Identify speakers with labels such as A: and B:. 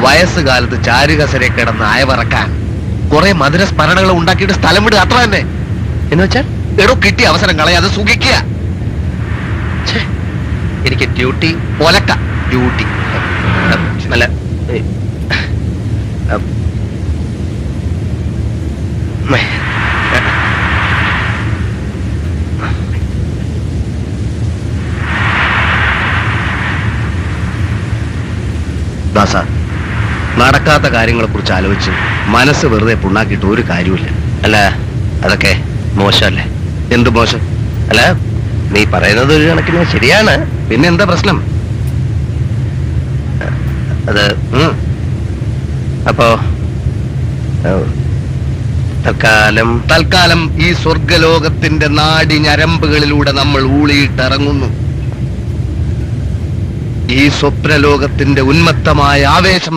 A: വയസ്സുകാലത്ത് ചാരുകസരെ കിടന്ന് അയവറക്കാൻ കുറെ മധുര സ്മരണകൾ ഉണ്ടാക്കിയിട്ട് സ്ഥലം വിടുക, അത്ര തന്നെ. എന്ന് വെച്ചാൽ എടോ കിട്ടിയ അവസരം കളയാതെ സുഖിക്കുക. എനിക്ക് ഡ്യൂട്ടി ഒലക്ക ഡ്യൂട്ടി അല്ല. ദാസ, നടക്കാത്ത കാര്യങ്ങളെ കുറിച്ച് ആലോചിച്ച് മനസ്സ് വെറുതെ പുണ്ണാക്കിയിട്ട് ഒരു കാര്യമില്ല. അല്ല, അതൊക്കെ മോശമല്ലേ? എന്ത് മോശം? അല്ല, നീ പറയുന്നത് ഒരു കണക്കിന് ശരിയാണ്. പിന്നെ എന്താ പ്രശ്നം? അത് അപ്പോ തൽക്കാലം ഈ സ്വർഗലോകത്തിന്റെ നാടി ഞരമ്പുകളിലൂടെ നമ്മൾ ഊളിയിട്ടിറങ്ങുന്നു. ഈ സ്വപ്നലോകത്തിന്റെ ഉന്മത്തമായ ആവേശം